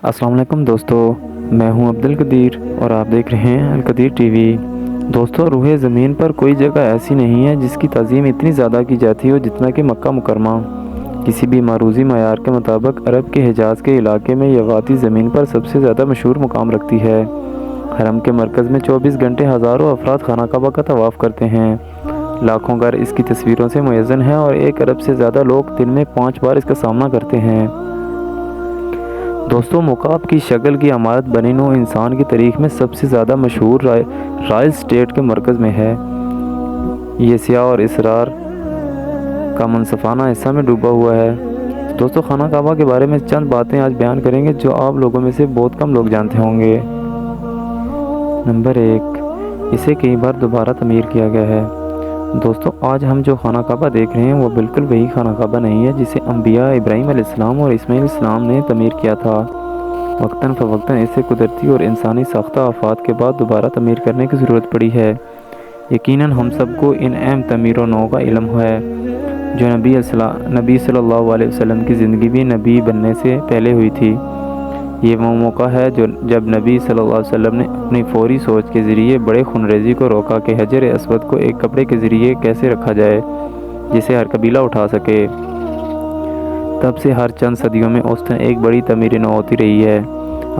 السلام علیکم دوستو، میں ہوں عبد القدیر اور آپ دیکھ رہے ہیں القدیر ٹی وی۔ دوستو، روح زمین پر کوئی جگہ ایسی نہیں ہے جس کی تعظیم اتنی زیادہ کی جاتی ہو جتنا کہ مکہ مکرمہ۔ کسی بھی معروضی معیار کے مطابق عرب کے حجاز کے علاقے میں یہ وادی زمین پر سب سے زیادہ مشہور مقام رکھتی ہے۔ حرم کے مرکز میں 24 گھنٹے ہزاروں افراد خانہ کعبہ کا طواف کرتے ہیں۔ لاکھوں گھر اس کی تصویروں سے معزز ہیں اور 1 ارب سے زیادہ لوگ دن میں 5 بار اس کا سامنا کرتے ہیں۔ دوستو، مکعب کی شکل کی عمارت بنی نوع انسان کی تاریخ میں سب سے زیادہ مشہور رائل اسٹیٹ کے مرکز میں ہے۔ یہ سیاہ اور اسرار کا منصفانہ حصہ میں ڈوبا ہوا ہے۔ دوستو، خانہ کعبہ کے بارے میں چند باتیں آج بیان کریں گے جو آپ لوگوں میں سے بہت کم لوگ جانتے ہوں گے۔ نمبر 1، اسے کئی بار دوبارہ تعمیر کیا گیا ہے۔ دوستو، آج ہم جو خانہ کعبہ دیکھ رہے ہیں وہ بالکل وہی خانہ کعبہ نہیں ہے جسے انبیاء ابراہیم علیہ السلام اور اسماعیل علیہ السلام نے تعمیر کیا تھا۔ وقتاً فوقتاً اسے قدرتی اور انسانی ساختہ آفات کے بعد دوبارہ تعمیر کرنے کی ضرورت پڑی ہے۔ یقیناً ہم سب کو ان اہم تعمیر و نو کا علم ہے جو نبی صلی اللہ علیہ وسلم کی زندگی بھی نبی بننے سے پہلے ہوئی تھی۔ یہ وہ موقع ہے جب نبی صلی اللہ علیہ وسلم نے اپنی فوری سوچ کے ذریعے بڑے خونریزی کو روکا کہ حجر اسود کو ایک کپڑے کے ذریعے کیسے رکھا جائے جسے ہر قبیلہ اٹھا سکے۔ تب سے ہر چند صدیوں میں اوسطاً ایک بڑی تعمیر نو ہوتی رہی ہے۔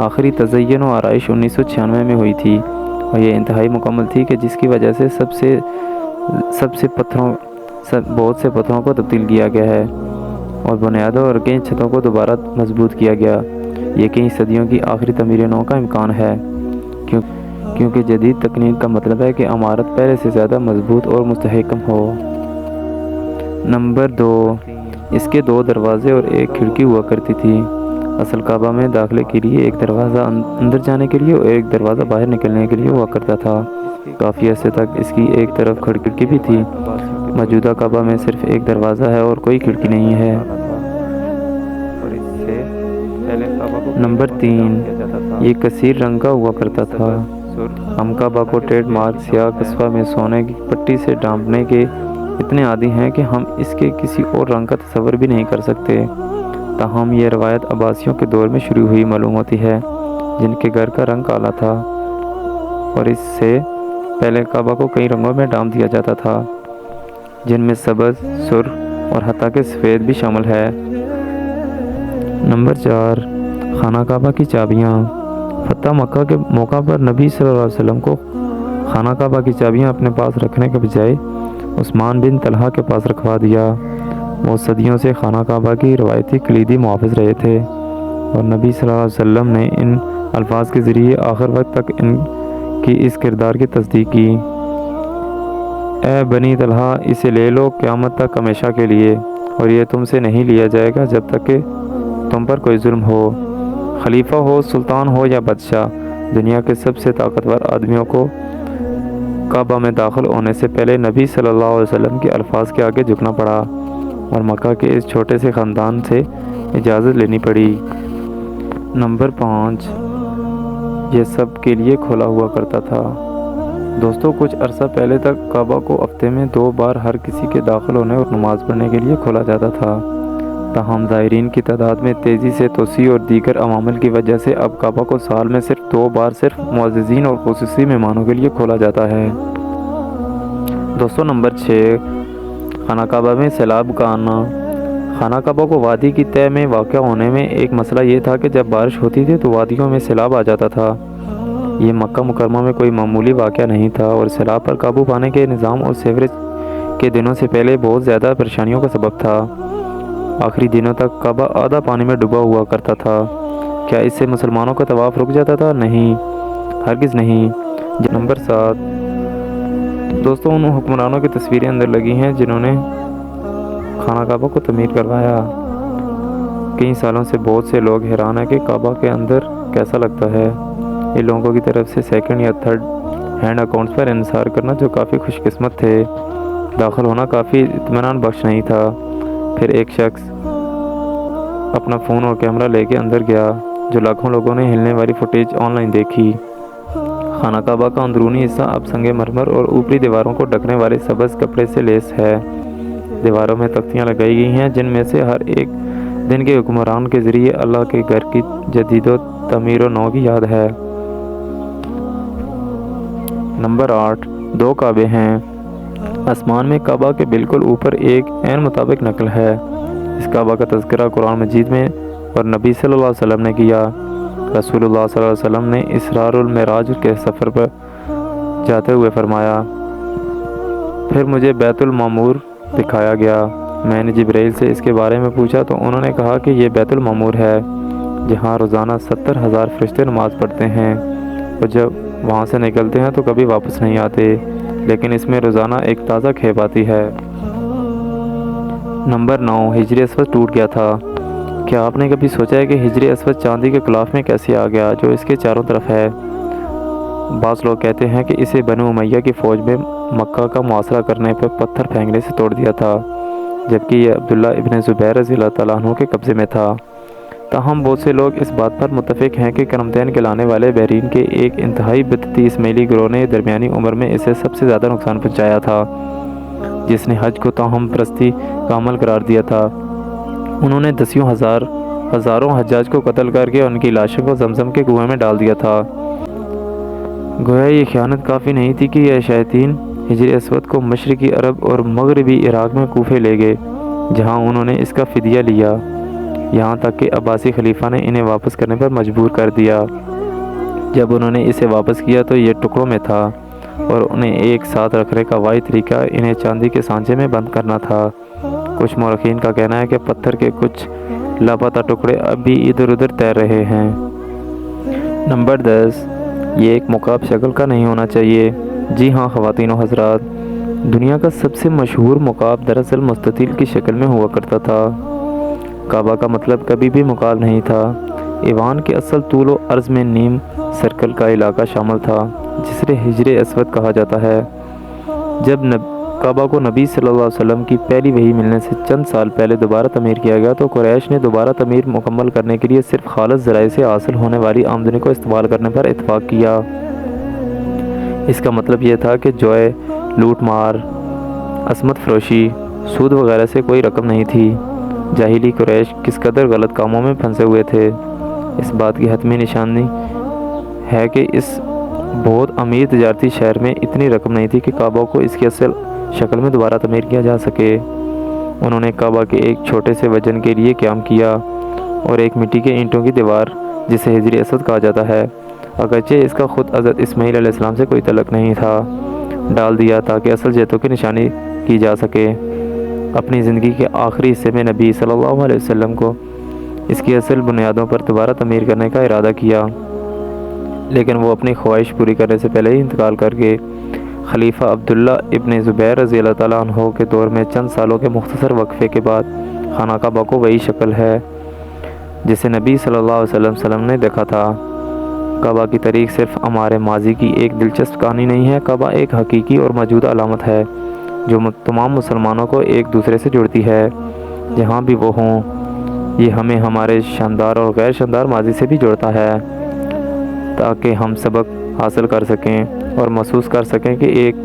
آخری تزئین و آرائش 1996 میں ہوئی تھی اور یہ انتہائی مکمل تھی کہ جس کی وجہ سے بہت سے پتھروں کو تبدیل کیا گیا ہے اور بنیادوں اور کئی چھتوں کو دوبارہ مضبوط کیا گیا۔ یہ کئی صدیوں کی آخری تعمیر نو کا امکان ہے کیونکہ جدید تکنیک کا مطلب ہے کہ عمارت پہلے سے زیادہ مضبوط اور مستحکم ہو۔ نمبر 2، اس کے 2 دروازے اور 1 کھڑکی ہوا کرتی تھی۔ اصل کعبہ میں داخلے کے لیے 1 دروازہ اندر جانے کے لیے اور 1 دروازہ باہر نکلنے کے لیے ہوا کرتا تھا۔ کافی عرصے تک اس کی ایک طرف کھڑکی بھی تھی۔ موجودہ کعبہ میں صرف 1 دروازہ ہے اور کوئی کھڑکی نہیں ہے۔ نمبر 3، یہ کثیر رنگ کا ہوا کرتا تھا۔ ہم کعبہ کو ٹریڈ مارک سیاہ قصبہ میں سونے کی پٹی سے ڈھانپنے کے اتنے عادی ہیں کہ ہم اس کے کسی اور رنگ کا تصور بھی نہیں کر سکتے۔ تاہم یہ روایت عباسیوں کے دور میں شروع ہوئی معلوم ہوتی ہے جن کے گھر کا رنگ کالا تھا اور اس سے پہلے کعبہ کو کئی رنگوں میں ڈھانپ دیا جاتا تھا جن میں سبز، سرخ اور حتیٰ کہ سفید بھی شامل ہے۔ نمبر 4، خانہ کعبہ کی چابیاں۔ فتح مکہ کے موقع پر نبی صلی اللہ علیہ وسلم کو خانہ کعبہ کی چابیاں اپنے پاس رکھنے کے بجائے عثمان بن طلحہ کے پاس رکھوا دیا۔ وہ صدیوں سے خانہ کعبہ کی روایتی کلیدی محافظ رہے تھے اور نبی صلی اللہ علیہ وسلم نے ان الفاظ کے ذریعے آخر وقت تک ان کی اس کردار کی تصدیق کی۔ اے بنی طلحہ، اسے لے لو قیامت تک ہمیشہ کے لیے، اور یہ تم سے نہیں لیا جائے گا جب تک کہ تم پر کوئی ظلم ہو۔ خلیفہ ہو، سلطان ہو یا بادشاہ، دنیا کے سب سے طاقتور آدمیوں کو کعبہ میں داخل ہونے سے پہلے نبی صلی اللہ علیہ وسلم کے الفاظ کے آگے جھکنا پڑا اور مکہ کے اس چھوٹے سے خاندان سے اجازت لینی پڑی۔ نمبر 5، یہ سب کے لیے کھولا ہوا کرتا تھا۔ دوستو، کچھ عرصہ پہلے تک کعبہ کو ہفتے میں 2 بار ہر کسی کے داخل ہونے اور نماز پڑھنے کے لیے کھولا جاتا تھا۔ تاہم زائرین کی تعداد میں تیزی سے توسیع اور دیگر عوامل کی وجہ سے اب کعبہ کو سال میں صرف 2 بار صرف معززین اور خصوصی مہمانوں کے لیے کھولا جاتا ہے۔ دوستو، نمبر 6، خانہ کعبہ میں سیلاب کا آنا۔ خانہ کعبہ کو وادی کی تہہ میں واقع ہونے میں ایک مسئلہ یہ تھا کہ جب بارش ہوتی تھی تو وادیوں میں سیلاب آ جاتا تھا۔ یہ مکہ مکرمہ میں کوئی معمولی واقعہ نہیں تھا اور سیلاب پر قابو پانے کے نظام اور سیوریج کے دنوں سے پہلے بہت زیادہ پریشانیوں کا سبب تھا۔ آخری دنوں تک کعبہ آدھا پانی میں ڈوبا ہوا کرتا تھا۔ کیا اس سے مسلمانوں کا طواف رک جاتا تھا؟ نہیں، ہرگز نہیں۔ نمبر 7، دوستوں، ان حکمرانوں کی تصویریں اندر لگی ہیں جنہوں نے خانہ کعبہ کو تعمیر کروایا۔ کئی سالوں سے بہت سے لوگ حیران ہیں کہ کعبہ کے اندر کیسا لگتا ہے۔ ان لوگوں کی طرف سے سیکنڈ یا تھرڈ ہینڈ اکاؤنٹس پر انحصار کرنا جو کافی خوش قسمت تھے، داخل ہونا کافی اطمینان بخش نہیں تھا۔ پھر ایک شخص اپنا فون اور کیمرہ لے کے اندر گیا جو لاکھوں لوگوں نے ہلنے والی فوٹیج آن لائن دیکھی۔ خانہ کعبہ کا اندرونی حصہ اب سنگ مرمر اور اوپری دیواروں کو ڈھکنے والے سبز کپڑے سے لیس ہے۔ دیواروں میں تختیاں لگائی گئی ہیں جن میں سے ہر ایک دن کے حکمران کے ذریعے اللہ کے گھر کی جدید و تعمیر و نو کی یاد ہے۔ نمبر 8، 2 کعبے ہیں۔ آسمان میں کعبہ کے بالکل اوپر ایک عین مطابق نقل ہے۔ اس کعبہ کا تذکرہ قرآن مجید میں اور نبی صلی اللہ علیہ وسلم نے کیا۔ رسول اللہ صلی اللہ علیہ وسلم نے اسراء المعراج کے سفر پر جاتے ہوئے فرمایا، پھر مجھے بیت المعمور دکھایا گیا۔ میں نے جبرائیل سے اس کے بارے میں پوچھا تو انہوں نے کہا کہ یہ بیت المعمور ہے، جہاں روزانہ 70,000 فرشتے نماز پڑھتے ہیں، اور جب وہاں سے نکلتے ہیں تو کبھی واپس نہیں آتے، لیکن اس میں روزانہ ایک تازہ کھیپ آتی ہے۔ نمبر 9، حجر اسود ٹوٹ گیا تھا۔ کیا آپ نے کبھی سوچا ہے کہ حجر اسود چاندی کے غلاف میں کیسے آ گیا جو اس کے چاروں طرف ہے؟ بعض لوگ کہتے ہیں کہ اسے بنو امیہ کی فوج میں مکہ کا محاصرہ کرنے پر پتھر پھینکنے سے توڑ دیا تھا، جبکہ یہ عبداللہ ابن زبیر رضی اللہ تعالیٰ عنہ کے قبضے میں تھا۔ تاہم بہت سے لوگ اس بات پر متفق ہیں کہ کرمتین کے لانے والے بحرین کے ایک انتہائی بدعتی اسماعیلی گروہ نے درمیانی عمر میں اسے سب سے زیادہ نقصان پہنچایا تھا، جس نے حج کو توہم پرستی کا عمل قرار دیا تھا۔ انہوں نے ہزاروں حجاج کو قتل کر کے ان کی لاشوں کو زمزم کے کنویں میں ڈال دیا تھا۔ گویا یہ خیانت کافی نہیں تھی کہ یہ شیاطین حجر اسود کو مشرقی عرب اور مغربی عراق میں کوفے لے گئے، جہاں انہوں نے اس کا فدیہ لیا، یہاں تک کہ عباسی خلیفہ نے انہیں واپس کرنے پر مجبور کر دیا۔ جب انہوں نے اسے واپس کیا تو یہ ٹکڑوں میں تھا، اور انہیں ایک ساتھ رکھنے کا واحد طریقہ انہیں چاندی کے سانچے میں بند کرنا تھا۔ کچھ مورخین کا کہنا ہے کہ پتھر کے کچھ لاپتہ ٹکڑے اب بھی ادھر ادھر تیر رہے ہیں۔ نمبر 10، یہ ایک مکعب شکل کا نہیں ہونا چاہیے۔ جی ہاں خواتین و حضرات، دنیا کا سب سے مشہور مکعب دراصل مستطیل کی شکل میں ہوا کرتا تھا۔ کعبہ کا مطلب کبھی بھی مکعب نہیں تھا۔ ایوان کے اصل طول و عرض میں نیم سرکل کا علاقہ شامل تھا، جسے حجر اسود کہا جاتا ہے۔ جب کعبہ کو نبی صلی اللہ علیہ وسلم کی پہلی وحی ملنے سے چند سال پہلے دوبارہ تعمیر کیا گیا تو قریش نے دوبارہ تعمیر مکمل کرنے کے لیے صرف خالص ذرائع سے حاصل ہونے والی آمدنی کو استعمال کرنے پر اتفاق کیا۔ اس کا مطلب یہ تھا کہ جوئے، لوٹ مار، عصمت فروشی، سود وغیرہ سے کوئی رقم نہیں تھی۔ جاہلی قریش کس قدر غلط کاموں میں پھنسے ہوئے تھے، اس بات کی حتمی نشانی ہے کہ اس بہت امیر تجارتی شہر میں اتنی رقم نہیں تھی کہ کعبہ کو اس کی اصل شکل میں دوبارہ تعمیر کیا جا سکے۔ انہوں نے کعبہ کے ایک چھوٹے سے وزن کے لیے قیام کیا اور ایک مٹی کے اینٹوں کی دیوار، جسے حجر اسود کہا جاتا ہے، اگرچہ اس کا خود حضرت اسماعیل علیہ السلام سے کوئی تعلق نہیں تھا، ڈال دیا تاکہ اصل جہتوں کی نشانی کی جا سکے۔ اپنی زندگی کے آخری حصے میں نبی صلی اللہ علیہ وسلم کو اس کی اصل بنیادوں پر دوبارہ تعمیر کرنے کا ارادہ کیا، لیکن وہ اپنی خواہش پوری کرنے سے پہلے ہی انتقال کر گئے۔ خلیفہ عبداللہ ابن زبیر رضی اللہ تعالیٰ عنہ کے دور میں چند سالوں کے مختصر وقفے کے بعد خانہ کعبہ کو وہی شکل ہے جسے نبی صلی اللہ علیہ وسلم نے دیکھا تھا۔ کعبہ کی تاریخ صرف ہمارے ماضی کی ایک دلچسپ کہانی نہیں ہے، کعبہ ایک حقیقی اور موجودہ علامت ہے جو تمام مسلمانوں کو ایک دوسرے سے جوڑتی ہے، جہاں بھی وہ ہوں۔ یہ ہمیں ہمارے شاندار اور غیر شاندار ماضی سے بھی جوڑتا ہے، تاکہ ہم سبق حاصل کر سکیں اور محسوس کر سکیں کہ ایک